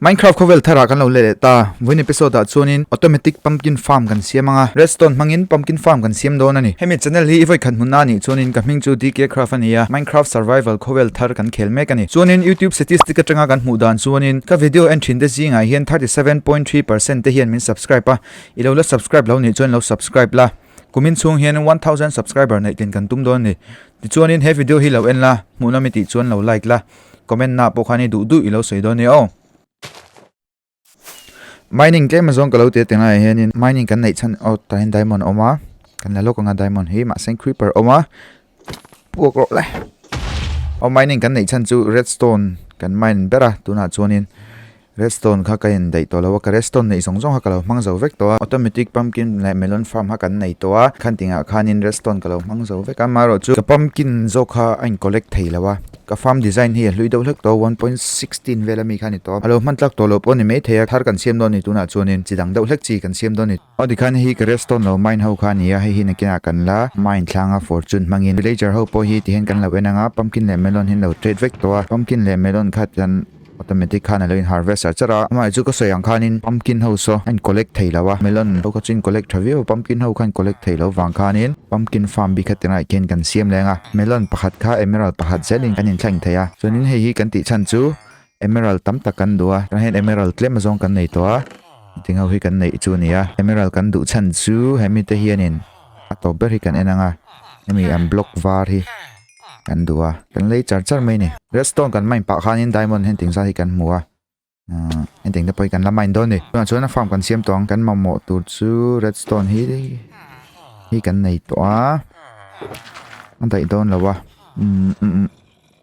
Minecraft Khawvel thar kan lo le ta win episode da chuanin automatic pumpkin farm kan siamanga redstone mangin pumpkin farm kan siam don ani hemi channel hi voi khan munna ni chuanin ka ming chu DK craft ania Minecraft survival Khawvel thar kan khel mek ani chuanin YouTube statistic atanga kan hmu dan chuanin ka video entry de zinga hian 37.3% te hian min subscribe pa ilo la subscribe lo ni chuan lo subscribe la kumin chung hian 1000 subscriber nei kan tum don ni ti chuanin he video hi lo en la muna mi ti chuan lo like la comment na po khani du ilo sei don ni o mining game zong kalau te tenga hianin mining kan nei chan out tain diamond oma kan la lokanga diamond hi ma seng creeper oma pukro le o mining kan nei chan chu redstone kan mine bera tuna chuanin redstone kha kain dei to lo ka redstone nei song ha kalo mangzo vek to automatic pumpkin le melon farm ha kan nei to a khan tinga khanin redstone kalo mangzo vek amaro chu ka pumpkin zo kha ain collect thei lawa ka farm design hi lui do hlek to 1.16 velami khani to alo mantlak to lo poni me thea thar kan siam do ni tuna chuanin chidang do hlek chi kan siam do ni odi khan hi ka redstone lo mine ho khani ya hi na kina kan la mine thlanga fortune mangin villager ho po hi ti hen kan la wenanga pumpkin le melon hin lo trade vek to pumpkin le melon khat kan automatic khana lo in harvest achara ma chu ko soyang khanin pumpkin ho so and collect thei lawa melon lo ka chin collect thawi pumpkin ho khan collect thei lo wang khanin pumpkin farm bi khatina ken kan siam lenga melon pakhat kha emerald pakhat zelin kanin thlang theya chuanin hei kan ti chan chu emerald tam takan duwa kan hen emerald claim zong kan nei to a tinga hi kan nei chu nia emerald kan du chan chu hemi te hianin ato ber hi kan enanga hemi am block var hi kan dua kan lei char mai ni redstone kan main pa khanin diamond hen ting sa hi kan mua hen ting de poi kan la main don ni chuan farm kan siam tong kan mamo tu chu redstone hi kan nei to a an dai don lawa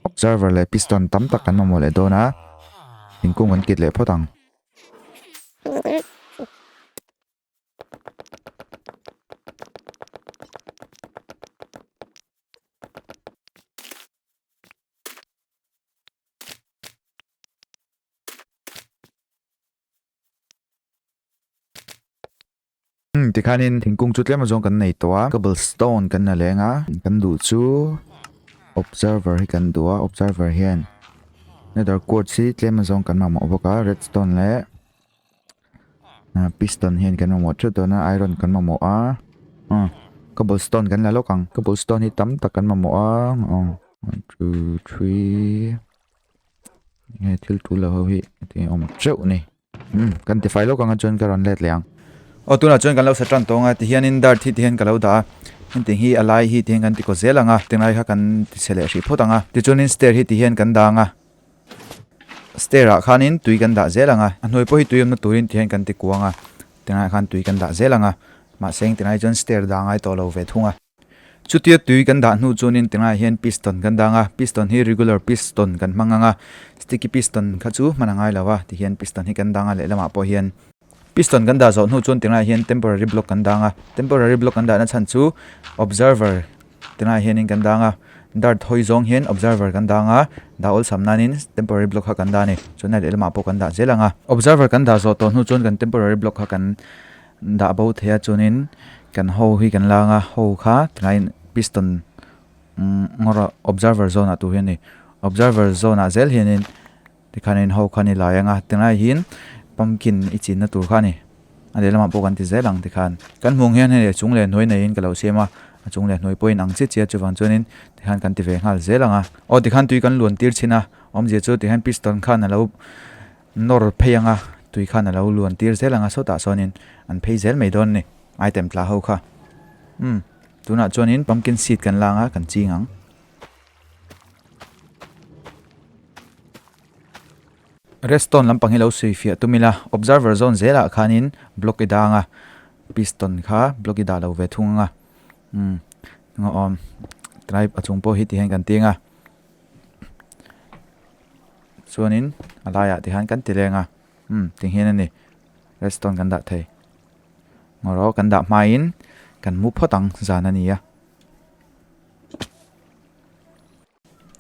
observer le piston tam tak kan mamo le dona ingkung kan kit le photang ti khanin thingkung chu tlema zong kan nei to a cobblestone kan na lenga kan du chu observer hi kan dua observer hian nether quartz si tlema zong kan ma mo boka redstone le piston hian kan mo chu to na iron kan ma mo a cobblestone kan la lokang cobblestone hi tam tak kan ma mo a 1 2 3 nge thil tu la ho hi ti om cheu ni kan ti file lokang chon karon let liang o tuna chuan kan lo satran tonga ti hian in dar thi ti hian kalo da hin ting hi alai hi ting kan ti ko zelanga tingai kha kan ti sele ri photanga ti chuan in stair hi ti hian kan danga stair a khanin tui kan da zelanga anhoi po hi tuim na turin ti hian kan ti kuanga tingai khan tui kan da zelanga ma seng tingai chuan stair dangai to lo ve thunga chutia tui kan da nu chuan in tingai hian piston kan danga piston hi regular piston kan manganga sticky piston kha chu manangai lawa ti hian piston hi kan danga le lama po hian piston kan da zo nu chun tinga hian temporary block kan danga temporary block kan da na chan chu observer tinga hian in kan danga dart hoi zong hian observer kan danga da ol samnanin temporary block ha kan da ni chuna le ma po kan da zelanga observer kan da zo to nu chun kan temporary block ha kan da about thea chunin kan ho hi kan langa ho kha tinga piston ngora observer zone atu hian ni observer zone a zel hianin tikhanin ho khani layanga tinga hin pumpkin ichin na tur khani ade lama po kan ti zelang ti khan kan mung hian he chung le noi nei in kalo sema chung le noi point ang che che chuwang chuanin ti khan kan ti ve ngal zelanga o ti khan tui kan luan tir china om je chu ti han piston khan alo nor pheyanga tui khan alo luan tir zelanga so ta sonin an phei zel mai don ni item tla ho kha tuna chuanin pumpkin seed kan langa kan chingang redstone lampang hilo sifia tumila observer zone zela khanin block idanga piston kha block ida lo ve thunga om tribe achung po hi ti hen kan tinga chuanin alaya ti han kan ti lenga ting hian ani redstone kan da thei ngoro kan da main kan mu photang zana niya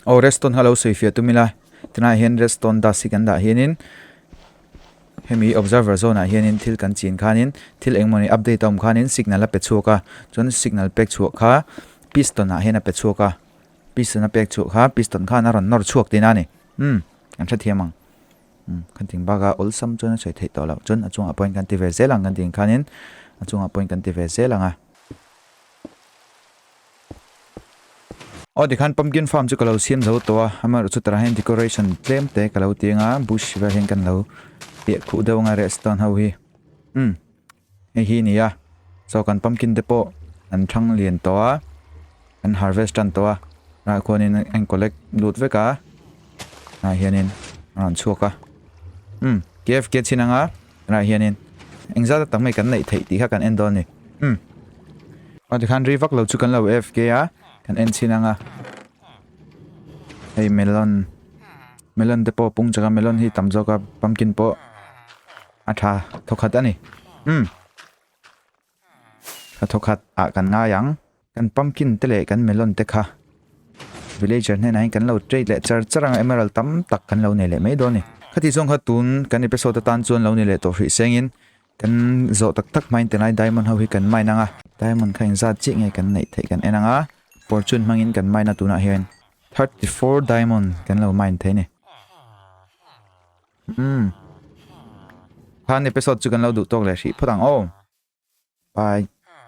o redstone halo sifia tumila tina hian redstone da sikanda hianin hemi observer zone a hianin thil kan chin khanin thil engmoni update om khanin signal a pe chuaka chon signal pek chuak kha piston a hian a pe chuaka piston a pek chu kha piston kha na ron nor chuak tin ani an tha thiamang kan ting baga ol sam chuan a chei thei to lo chuan a chunga point kan ti ve zelang kan ting khanin a chunga point kan ti ve zelanga Odi khan pumpkin farm chu kalau siam zo to amar chu tara hen decoration tlem te kalau tinga bush ver hen kan lo te khu deuh nga restaurant ho hi hi ni ya so kan pumpkin depo an thang lien to an harvest an to ra khonin an collect loot veka na hianin ran chuaka kf ke chinanga ra hianin engza ta tamai kan nei thei ti kha kan endon ni odi khan rivak lo chu kan lo fk ya kan en chinanga hey melon depo pung jaga melon hi tamzo ka pumpkin po atha thokhat ani thokhat a kan nga yang kan pumpkin tele kan melon te kha villager ne nai kan lo trade le charang emerald tam tak kan lo ne le mai do ni khati song khatun kan episode tan chuan lo ni le to hri sengin kan zo tak main te nai diamond ho hi kan mai nanga diamond khain za chi nge kan nei thei kan enanga fortune mangin kan mai na tuna hian 34 diamond kan lo main the ni khan episode chu kan lo du tok le hri photang bye